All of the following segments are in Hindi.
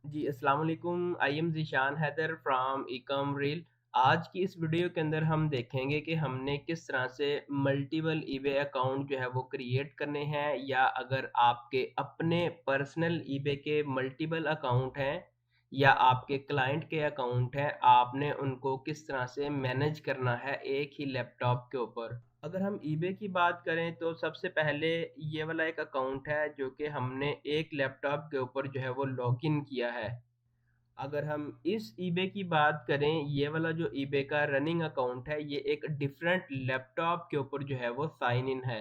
जी, अस्सलाम वालेकुम। I am Zeeshan Haider from Ikam reel. आज की इस वीडियो के अंदर हम देखेंगे कि हमने किस तरह से मल्टीपल ईबे अकाउंट जो है वो क्रिएट करने हैं, या अगर आपके अपने पर्सनल ईबे के मल्टीपल अकाउंट हैं या आपके क्लाइंट के अकाउंट हैं, आपने उनको किस तरह से मैनेज करना है एक ही लैपटॉप के ऊपर। अगर हम ईबे की बात करें तो सबसे पहले ये वाला एक अकाउंट है जो कि हमने एक लैपटॉप के ऊपर जो है वो लॉगिन किया है। अगर हम इस ईबे की बात करें, ये वाला जो ईबे का रनिंग अकाउंट है, ये एक डिफरेंट लैपटॉप के ऊपर जो है वो साइन इन है।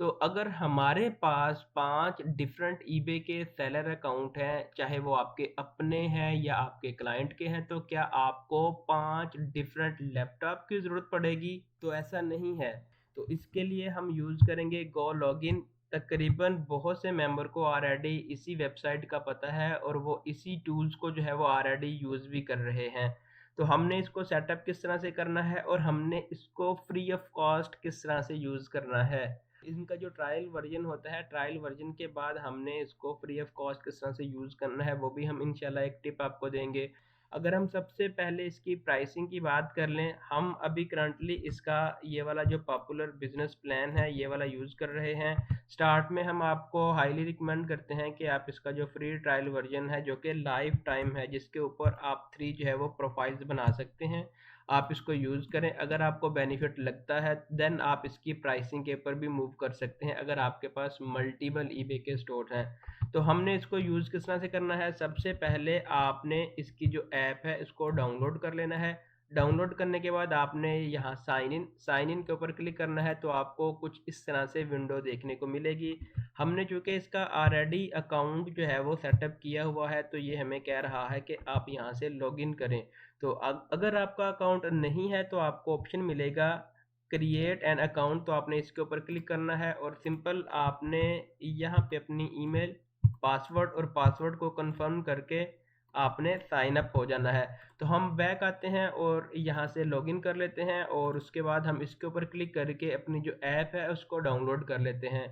तो अगर हमारे पास 5 डिफरेंट ईबे के सेलर अकाउंट हैं, चाहे वो आपके अपने हैं या आपके क्लाइंट के हैं, तो क्या आपको 5 डिफरेंट लैपटॉप की ज़रूरत पड़ेगी? तो ऐसा नहीं है। तो इसके लिए हम यूज़ करेंगे गो लॉगिन। तकरीबन बहुत से मेंबर को ऑलरेडी इसी वेबसाइट का पता है और वो इसी टूल्स को जो है वो ऑलरेडी यूज़ भी कर रहे हैं। तो हमने इसको सेटअप किस तरह से करना है और हमने इसको फ्री ऑफ कॉस्ट किस तरह से यूज़ करना है। इनका जो ट्रायल वर्जन होता है, ट्रायल वर्जन के बाद हमने इसको फ्री ऑफ कॉस्ट किस तरह से यूज़ करना है, वो भी हम इंशाल्लाह एक टिप आपको देंगे। अगर हम सबसे पहले इसकी प्राइसिंग की बात कर लें, हम अभी करंटली इसका ये वाला जो पॉपुलर बिजनेस प्लान है, ये वाला यूज़ कर रहे हैं। स्टार्ट में हम आपको हाईली रिकमेंड करते हैं कि आप इसका जो फ्री ट्रायल वर्जन है, जो कि लाइफ टाइम है, जिसके ऊपर आप 3 जो है वो प्रोफाइल्स बना सकते हैं, आप इसको यूज़ करें। अगर आपको बेनिफिट लगता है देन आप इसकी प्राइसिंग के ऊपर भी मूव कर सकते हैं, अगर आपके पास मल्टीपल ईबे के स्टोर हैं। तो हमने इसको यूज़ किस तरह से करना है, सबसे पहले आपने इसकी जो ऐप है इसको डाउनलोड कर लेना है। डाउनलोड करने के बाद आपने यहाँ साइन इन के ऊपर क्लिक करना है, तो आपको कुछ इस तरह से विंडो देखने को मिलेगी। हमने चूँकि इसका ऑलरेडी अकाउंट जो है वो सेटअप किया हुआ है, तो ये हमें कह रहा है कि आप यहाँ से लॉगिन करें। तो अगर आपका अकाउंट नहीं है तो आपको ऑप्शन मिलेगा क्रिएट एन अकाउंट, तो आपने इसके ऊपर क्लिक करना है और सिंपल आपने यहाँ पे अपनी ईमेल, पासवर्ड और पासवर्ड को कंफर्म करके आपने साइन अप हो जाना है। तो हम बैक आते हैं और यहाँ से लॉगिन कर लेते हैं और उसके बाद हम इसके ऊपर क्लिक करके अपनी जो ऐप है उसको डाउनलोड कर लेते हैं।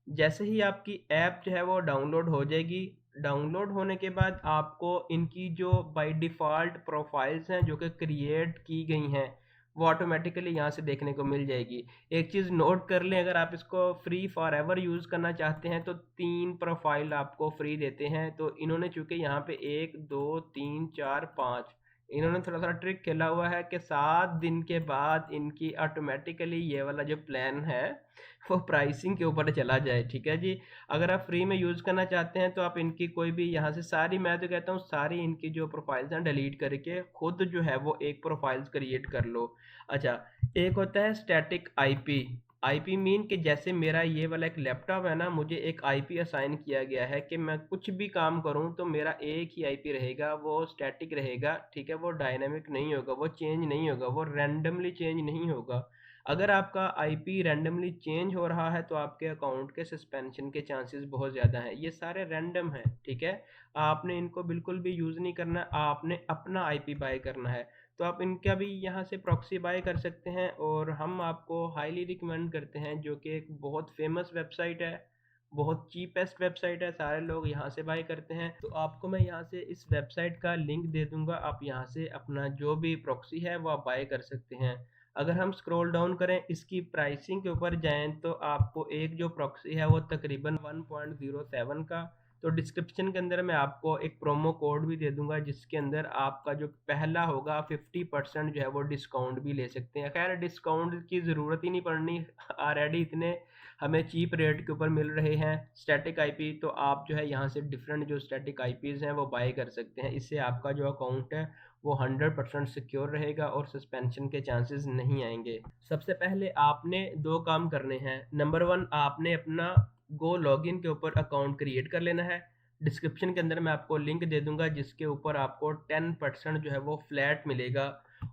जैसे ही आपकी ऐप जो है वो डाउनलोड हो जाएगी, डाउनलोड होने के बाद आपको इनकी जो बाय डिफ़ॉल्ट प्रोफाइल्स हैं जो कि क्रिएट की गई हैं, वो ऑटोमेटिकली यहाँ से देखने को मिल जाएगी। एक चीज़ नोट कर लें, अगर आप इसको फ्री फॉर एवर यूज़ करना चाहते हैं तो 3 प्रोफाइल आपको फ्री देते हैं। तो इन्होंने चूँकि यहाँ पे 1, 2, 3, 4, 5 इन्होंने थोड़ा-सा ट्रिक खेला हुआ है कि 7 दिन के बाद इनकी ऑटोमेटिकली ये वाला जो प्लान है वो प्राइसिंग के ऊपर चला जाए, ठीक है जी। अगर आप फ्री में यूज़ करना चाहते हैं तो आप इनकी कोई भी यहाँ से सारी, मैं तो कहता हूँ सारी इनकी जो प्रोफाइल्स हैं डिलीट करके खुद जो है वो एक प्रोफाइल्स क्रिएट कर लो। अच्छा, एक होता है स्टैटिक आईपी। आईपी मीन कि जैसे मेरा ये वाला एक लैपटॉप है ना, मुझे एक आईपी असाइन किया गया है कि मैं कुछ भी काम करूँ तो मेरा एक ही आईपी रहेगा, वो स्टैटिक रहेगा, ठीक है। वो डायनामिक नहीं होगा, वो चेंज नहीं होगा, वो रैंडमली चेंज नहीं होगा। अगर आपका आईपी रैंडमली चेंज हो रहा है तो आपके अकाउंट के सस्पेंशन के चांसेस बहुत ज़्यादा हैं। ये सारे रैंडम हैं, ठीक है। आपने इनको बिल्कुल भी यूज़ नहीं करना, आपने अपना आईपी बाय करना है। तो आप इनका भी यहाँ से प्रॉक्सी बाय कर सकते हैं और हम आपको हाईली रिकमेंड करते हैं, जो कि एक बहुत फेमस वेबसाइट है, बहुत चीपेस्ट वेबसाइट है, सारे लोग यहाँ से बाय करते हैं। तो आपको मैं यहाँ से इस वेबसाइट का लिंक दे दूँगा, आप यहाँ से अपना जो भी प्रॉक्सी है वो आप बाय कर सकते हैं। अगर हम स्क्रॉल डाउन करें इसकी प्राइसिंग के ऊपर जाएँ तो आपको एक जो प्रॉक्सी है वो तकरीबन 1.07 का, तो डिस्क्रिप्शन के अंदर मैं आपको एक प्रोमो कोड भी दे दूँगा जिसके अंदर आपका जो पहला होगा 50% जो है वो डिस्काउंट भी ले सकते हैं। खैर डिस्काउंट की ज़रूरत ही नहीं पड़नी, ऑलरेडी इतने हमें चीप रेट के ऊपर मिल रहे हैं स्टैटिक आईपी, तो आप जो है यहाँ से डिफरेंट जो स्टैटिक आईपीज़ हैं वो बाय कर सकते हैं। इससे आपका जो अकाउंट है वो 100% सिक्योर रहेगा और सस्पेंशन के चांसेस नहीं आएँगे। सबसे पहले आपने 2 काम करने हैं। नंबर 1, आपने अपना गो लॉगिन के ऊपर अकाउंट क्रिएट कर लेना है। डिस्क्रिप्शन के अंदर मैं आपको लिंक दे दूँगा जिसके ऊपर आपको 10% जो है वो फ्लैट मिलेगा,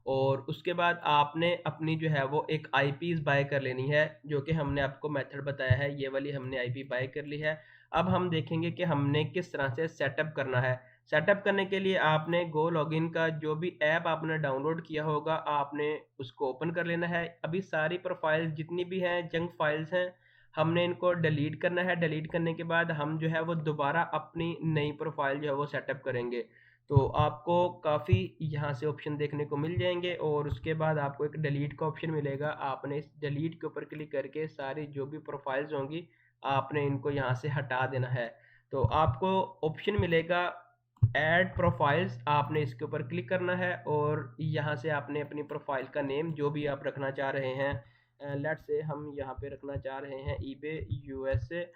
और उसके बाद आपने अपनी जो है वो एक आईपीज़ बाय कर लेनी है, जो कि हमने आपको मेथड बताया है, ये वाली हमने आईपी बाय कर ली है। अब हम देखेंगे कि हमने किस तरह से सेटअप करना है। सेटअप करने के लिए आपने गो लॉगिन का जो भी ऐप आपने डाउनलोड किया होगा, आपने उसको ओपन कर लेना है। अभी सारी प्रोफाइल जितनी भी हैं जंक फाइल्स हैं, हमने इनको डिलीट करना है। डिलीट करने के बाद हम जो है वो दोबारा अपनी नई प्रोफाइल जो है वो सेटअप करेंगे। तो आपको काफ़ी यहाँ से ऑप्शन देखने को मिल जाएंगे और उसके बाद आपको एक डिलीट का ऑप्शन मिलेगा। आपने इस डिलीट के ऊपर क्लिक करके सारी जो भी प्रोफाइल्स होंगी आपने इनको यहाँ से हटा देना है। तो आपको ऑप्शन मिलेगा ऐड प्रोफाइल्स, आपने इसके ऊपर क्लिक करना है और यहाँ से आपने अपनी प्रोफाइल का नेम जो भी आप रखना चाह रहे हैं, लेट्स से हम यहाँ पे रखना चाह रहे हैं ईबे यूएसए,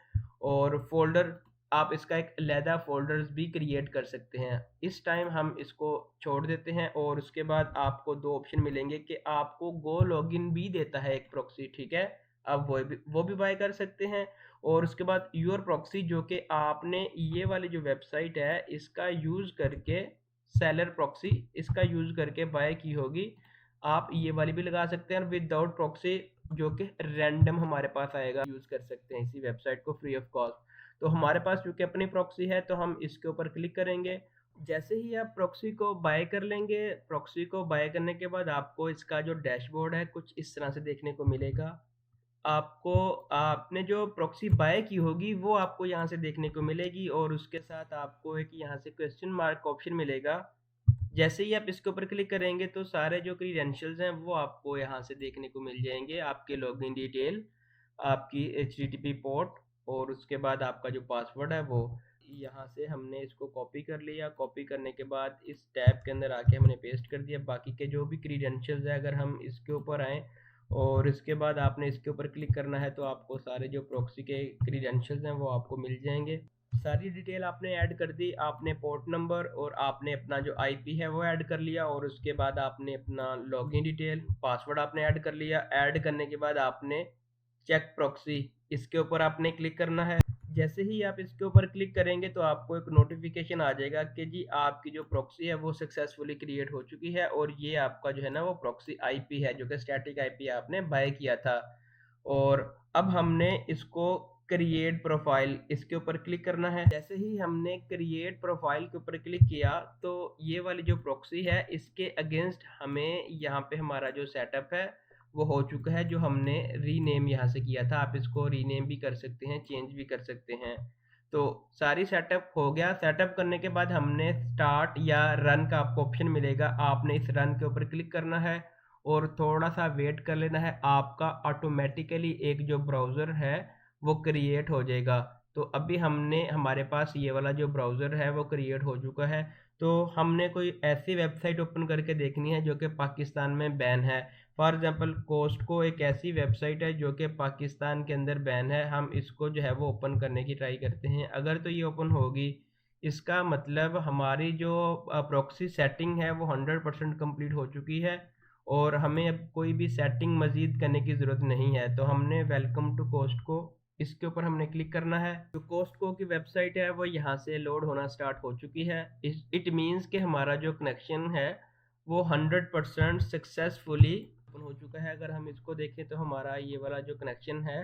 और फोल्डर आप इसका एक अलहदा फोल्डर्स भी क्रिएट कर सकते हैं। इस टाइम हम इसको छोड़ देते हैं और उसके बाद आपको दो ऑप्शन मिलेंगे कि आपको गो लॉगिन भी देता है एक प्रॉक्सी, ठीक है, अब वो भी बाय कर सकते हैं। और उसके बाद योर प्रॉक्सी, जो कि आपने ये वाली जो वेबसाइट है इसका यूज़ करके, सेलर प्रॉक्सी इसका यूज़ करके बाय की होगी, आप ये वाली भी लगा सकते हैं। विदाउट प्रॉक्सी जो कि रैंडम हमारे पास आएगा, यूज़ कर सकते हैं इसी वेबसाइट को फ्री ऑफ कॉस्ट। तो हमारे पास चूँकि अपनी प्रॉक्सी है तो हम इसके ऊपर क्लिक करेंगे। जैसे ही आप प्रॉक्सी को बाय कर लेंगे, प्रॉक्सी को बाय करने के बाद आपको इसका जो डैशबोर्ड है कुछ इस तरह से देखने को मिलेगा। आपको आपने जो प्रॉक्सी बाय की होगी वो आपको यहाँ से देखने को मिलेगी और उसके साथ आपको एक यहाँ से क्वेश्चन मार्क का ऑप्शन मिलेगा। जैसे ही आप इसके ऊपर क्लिक करेंगे तो सारे जो क्रीडेंशियल्स हैं वो आपको यहाँ से देखने को मिल जाएंगे। आपके लॉगिन डिटेल, आपकी HTTP पोर्ट और उसके बाद आपका जो पासवर्ड है वो। यहाँ से हमने इसको कॉपी कर लिया। कॉपी करने के बाद इस टैब के अंदर आके हमने पेस्ट कर दिया। बाकी के जो भी क्रीडेंशियल्स है अगर हम इसके ऊपर आएँ और इसके बाद आपने इसके ऊपर क्लिक करना है तो आपको सारे जो प्रॉक्सी के क्रीडेंशियल्स हैं वो आपको मिल जाएंगे। सारी डिटेल आपने ऐड कर दी, आपने पोर्ट नंबर और आपने अपना जो आईपी है वो ऐड कर लिया और उसके बाद आपने अपना लॉगिन डिटेल, पासवर्ड आपने ऐड कर लिया। ऐड करने के बाद आपने चेक प्रॉक्सी इसके ऊपर आपने क्लिक करना है। जैसे ही आप इसके ऊपर क्लिक करेंगे तो आपको एक नोटिफिकेशन आ जाएगा कि जी आपकी जो प्रॉक्सी है वो सक्सेसफुली क्रिएट हो चुकी है और ये आपका जो है ना वो प्रॉक्सी आईपी है जो कि स्टैटिक आईपी आपने बाय किया था। और अब हमने इसको क्रिएट प्रोफाइल इसके ऊपर क्लिक करना है। जैसे ही हमने क्रिएट प्रोफाइल के ऊपर क्लिक किया तो ये वाली जो प्रॉक्सी है इसके अगेंस्ट हमें यहाँ पे हमारा जो सेटअप है वो हो चुका है, जो हमने रीनेम यहाँ से किया था। आप इसको रीनेम भी कर सकते हैं, चेंज भी कर सकते हैं। तो सारी सेटअप हो गया। सेटअप करने के बाद हमने स्टार्ट या रन का आपको ऑप्शन मिलेगा, आपने इस रन के ऊपर क्लिक करना है और थोड़ा सा वेट कर लेना है। आपका ऑटोमेटिकली एक जो ब्राउज़र है वो क्रिएट हो जाएगा। तो अभी हमने हमारे पास ये वाला जो ब्राउज़र है वो क्रिएट हो चुका है। तो हमने कोई ऐसी वेबसाइट ओपन करके देखनी है जो कि पाकिस्तान में बैन है। फॉर एग्जांपल कोस्टको एक ऐसी वेबसाइट है जो कि पाकिस्तान के अंदर बैन है। हम इसको जो है वो ओपन करने की ट्राई करते हैं। अगर तो ये ओपन होगी इसका मतलब हमारी जो प्रॉक्सी सेटिंग है वो 100% कंप्लीट हो चुकी है और हमें अब कोई भी सेटिंग मज़ीद करने की ज़रूरत नहीं है। तो हमने वेलकम टू कोस्टको इसके ऊपर हमने क्लिक करना है। जो कोस्टको की वेबसाइट है वो यहाँ से लोड होना स्टार्ट हो चुकी है। इट मीन्स कि हमारा जो कनेक्शन है वो 100% सक्सेसफुली ओपन हो चुका है। अगर हम इसको देखें तो हमारा ये वाला जो कनेक्शन है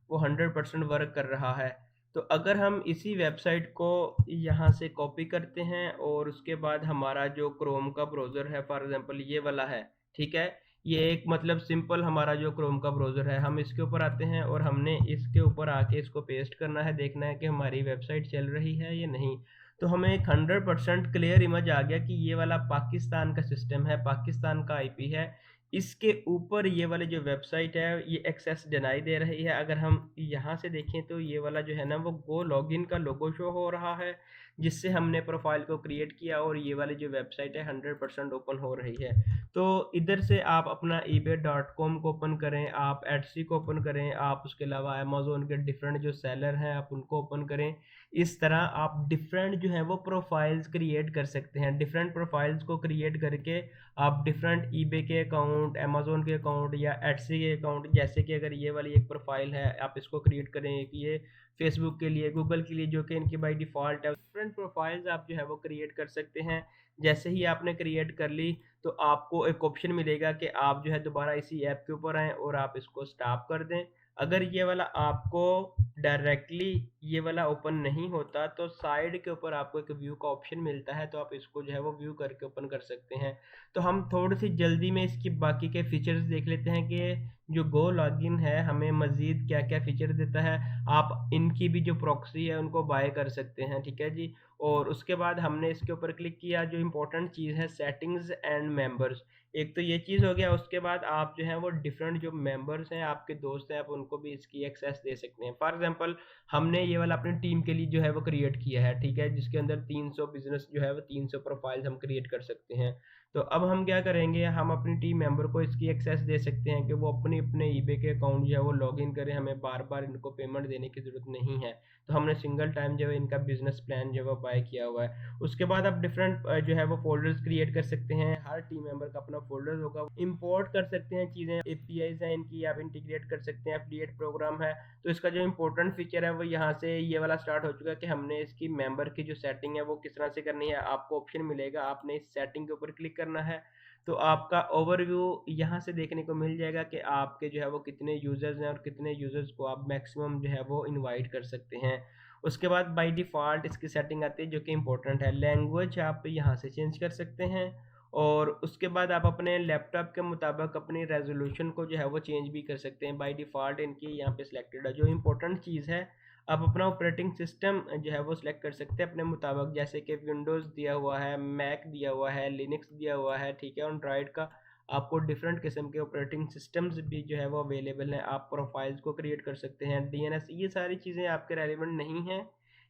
वो 100% वर्क कर रहा है। तो अगर हम इसी वेबसाइट को यहाँ से कॉपी करते हैं और उसके बाद हमारा जो क्रोम का ब्राउज़र है फॉर एग्जांपल ये वाला है, ठीक है, ये एक मतलब सिंपल हमारा जो क्रोम का ब्राउज़र है, हम इसके ऊपर आते हैं और हमने इसके ऊपर आके इसको पेस्ट करना है, देखना है कि हमारी वेबसाइट चल रही है या नहीं। तो हमें एक 100% क्लियर इमेज आ गया कि ये वाला पाकिस्तान का सिस्टम है, पाकिस्तान का आईपी है। इसके ऊपर ये वाली जो वेबसाइट है ये एक्सेस डिनाई दे रही है। अगर हम यहाँ से देखें तो ये वाला जो है ना वो गो लॉगिन का लोगो शो हो रहा है जिससे हमने प्रोफाइल को क्रिएट किया और ये वाली जो वेबसाइट है 100% ओपन हो रही है। तो इधर से आप अपना ebay.com को ओपन करें, आप एटसी को ओपन करें, आप उसके अलावा अमेज़न के डिफरेंट जो सेलर हैं आप उनको ओपन करें। इस तरह आप डिफरेंट जो है वो प्रोफाइल्स क्रिएट कर सकते हैं। डिफरेंट प्रोफाइल्स को क्रिएट करके आप डिफरेंट ईबे के अकाउंट, अमेज़न के अकाउंट या एटसी के अकाउंट, जैसे कि अगर ये वाली एक प्रोफाइल है आप इसको क्रिएट करें कि ये फेसबुक के लिए, गूगल के लिए जो कि इनकी बाय डिफ़ॉल्ट है, डिफरेंट प्रोफाइल्स आप जो है वो क्रिएट कर सकते हैं। जैसे ही आपने क्रिएट कर ली तो आपको एक ऑप्शन मिलेगा कि आप जो है दोबारा इसी ऐप के ऊपर आएँ और आप इसको स्टॉप कर दें। अगर ये वाला आपको डायरेक्टली ये वाला ओपन नहीं होता तो साइड के ऊपर आपको एक व्यू का ऑप्शन मिलता है, तो आप इसको जो है वो व्यू करके ओपन कर सकते हैं। तो हम थोड़ी सी जल्दी में इसकी बाकी के फीचर्स देख लेते हैं कि जो गो लॉगिन है हमें मज़ीद क्या-क्या फीचर देता है। आप इनकी भी जो प्रॉक्सी है उनको बाय कर सकते हैं, ठीक है जी। और उसके बाद हमने इसके ऊपर क्लिक किया, जो इम्पोर्टेंट चीज़ है सेटिंग्स एंड मेंबर्स। एक तो ये चीज़ हो गया, उसके बाद आप जो है वो डिफरेंट जो मेंबर्स हैं, आपके दोस्त हैं, आप उनको भी इसकी एक्सेस दे सकते हैं। फॉर एग्ज़ाम्पल हमने ये वाला अपनी टीम के लिए जो है वो क्रिएट किया है, ठीक है? जिसके अंदर 300 बिज़नेस जो है वो 300 प्रोफाइल्स हम क्रिएट कर सकते हैं। तो अब हम क्या करेंगे, हम अपनी टीम मेंबर को इसकी एक्सेस दे सकते हैं कि वो अपने ईबे के अकाउंट जो है वो लॉगिन करें, हमें बार-बार इनको पेमेंट देने की ज़रूरत नहीं है। तो हमने सिंगल टाइम जो है इनका बिज़नेस प्लान जो है वो बाय किया हुआ है। उसके बाद आप डिफरेंट जो है वो फ़ोल्डर्स क्रिएट कर सकते हैं, हर टीम मेंबर का अपना फ़ोल्डर होगा। इंपोर्ट कर सकते हैं चीज़ें, एपीआईज़ हैं इनकी आप इंटीग्रेट कर सकते हैं, एफिलिएट प्रोग्राम है। तो इसका जो इम्पोर्टेंट फीचर है वो यहाँ से ये वाला स्टार्ट हो चुका है कि हमने इसकी मेंबर की जो सेटिंग है वो किस तरह से करनी है। आपको ऑप्शन मिलेगा, आपने इस सेटिंग के ऊपर क्लिक करना है, तो आपका ओवरव्यू यहाँ से देखने को मिल जाएगा कि आपके जो है वो कितने यूज़र्स हैं और कितने यूज़र्स को आप मैक्सिमम जो है वो इनवाइट कर सकते हैं। उसके बाद बाय डिफ़ॉल्ट इसकी सेटिंग आती है जो कि इम्पोर्टेंट है, लैंग्वेज आप यहाँ से चेंज कर सकते हैं। और उसके बाद आप अपने लैपटॉप के मुताबिक अपनी रेज़ोल्यूशन को जो है वो चेंज भी कर सकते हैं। बाय डिफ़ॉल्ट इनकी यहाँ पे सिलेक्टेड है। जो इम्पोर्टेंट चीज़ है, आप अपना ऑपरेटिंग सिस्टम जो है वो सिलेक्ट कर सकते हैं अपने मुताबिक, जैसे कि विंडोज़ दिया हुआ है, मैक दिया हुआ है, लिनक्स दिया हुआ है, ठीक है। एंड्रॉयड का आपको डिफरेंट किस्म के ऑपरेटिंग सिस्टम्स भी जो है वो अवेलेबल हैं। आप प्रोफाइल्स को क्रिएट कर सकते हैं, डीएनएस, ये सारी चीज़ें आपके रेलेवेंट नहीं हैं।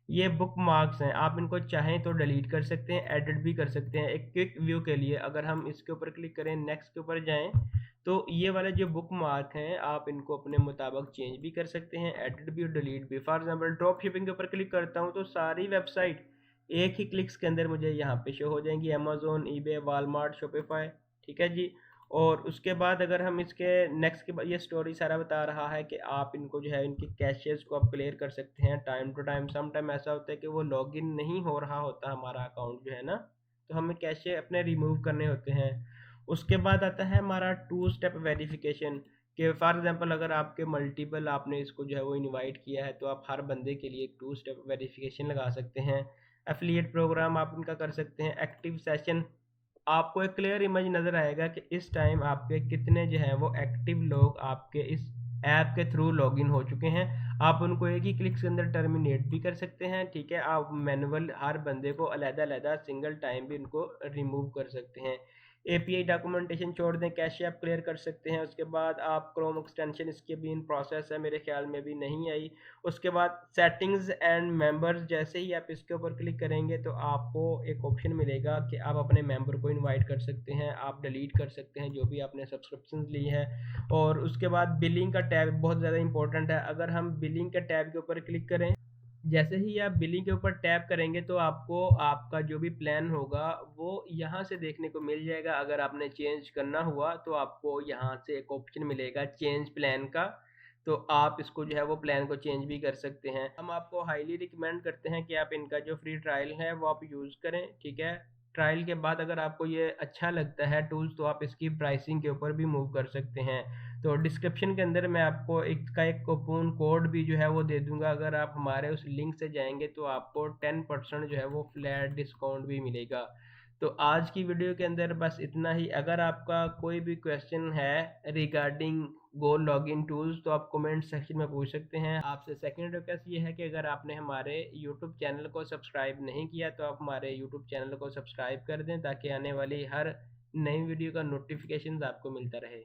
ये बुकमार्क्स हैं, आप इनको चाहें तो डिलीट कर सकते हैं, एडिट भी कर सकते हैं। एक क्विक व्यू के लिए अगर हम इसके ऊपर क्लिक करें, नेक्स्ट के ऊपर जाएँ, तो ये वाले जो बुकमार्क हैं आप इनको अपने मुताबिक चेंज भी कर सकते हैं, एडिट भी और डिलीट भी। फॉर एग्जांपल ड्रॉप शिपिंग के ऊपर क्लिक करता हूँ तो सारी वेबसाइट एक ही क्लिक्स के अंदर मुझे यहाँ पे शो हो जाएंगी, अमेज़न, ईबे, वॉलमार्ट, शॉपिफाई, ठीक है जी। और उसके बाद अगर हम इसके नेक्स्ट के बाद, ये स्टोरी सारा बता रहा है कि आप इनको जो है इनकी कैशेज़ को आप क्लियर कर सकते हैं time to time. Some time ऐसा होता है कि वो लॉगिन नहीं हो रहा होता हमारा अकाउंट जो है ना, तो हमें कैशे अपने रिमूव करने होते हैं। उसके बाद आता है हमारा टू स्टेप वेरिफिकेशन, कि फॉर एग्जांपल अगर आपके मल्टीपल आपने इसको जो है वो इनवाइट किया है, तो आप हर बंदे के लिए एक टू स्टेप वेरिफिकेशन लगा सकते हैं। एफिलिएट प्रोग्राम आप इनका कर सकते हैं। एक्टिव सेशन, आपको एक क्लियर इमेज नज़र आएगा कि इस टाइम आपके कितने जो है वो एक्टिव लोग आपके इस ऐप के थ्रू लॉगिन हो चुके हैं। आप उनको एक ही क्लिक के अंदर टर्मिनेट भी कर सकते हैं, ठीक है। आप मैनुअल हर बंदे को अलग-अलग सिंगल टाइम भी इनको रिमूव कर सकते हैं। एपीआई डॉक्यूमेंटेशन छोड़ दें, कैशे आप क्लियर कर सकते हैं। उसके बाद आप क्रोम एक्सटेंशन, इसकी भी इन प्रोसेस है, मेरे ख्याल में भी नहीं आई। उसके बाद सेटिंग्स एंड मेंबर्स, जैसे ही आप इसके ऊपर क्लिक करेंगे तो आपको एक ऑप्शन मिलेगा कि आप अपने मेंबर को इनवाइट कर सकते हैं, आप डिलीट कर सकते हैं जो भी आपने सब्सक्रिप्शन ली है। और उसके बाद बिलिंग का टैब बहुत ज़्यादा इंपॉर्टेंट है। अगर हम बिलिंग के टैब के ऊपर क्लिक करें, जैसे ही आप बिलिंग के ऊपर टैप करेंगे तो आपको आपका जो भी प्लान होगा वो यहाँ से देखने को मिल जाएगा। अगर आपने चेंज करना हुआ तो आपको यहाँ से एक ऑप्शन मिलेगा चेंज प्लान का, तो आप इसको जो है वो प्लान को चेंज भी कर सकते हैं। हम आपको हाईली रिकमेंड करते हैं कि आप इनका जो फ्री ट्रायल है वो आप यूज़ करें, ठीक है। ट्रायल के बाद अगर आपको ये अच्छा लगता है टूल्स, तो आप इसकी प्राइसिंग के ऊपर भी मूव कर सकते हैं। तो डिस्क्रिप्शन के अंदर मैं आपको एक कूपन कोड भी जो है वो दे दूँगा। अगर आप हमारे उस लिंक से जाएँगे तो आपको 10% जो है वो फ्लैट डिस्काउंट भी मिलेगा। तो आज की वीडियो के अंदर बस इतना ही। अगर आपका कोई भी क्वेश्चन है रिगार्डिंग गो लॉगिन टूल्स, तो आप कमेंट सेक्शन में पूछ सकते हैं। आपसे सेकंड रिक्वेस्ट ये है कि अगर आपने हमारे यूट्यूब चैनल को सब्सक्राइब नहीं किया तो आप हमारे यूट्यूब चैनल को सब्सक्राइब कर दें, ताकि आने वाली हर नई वीडियो का नोटिफिकेशन आपको मिलता रहे।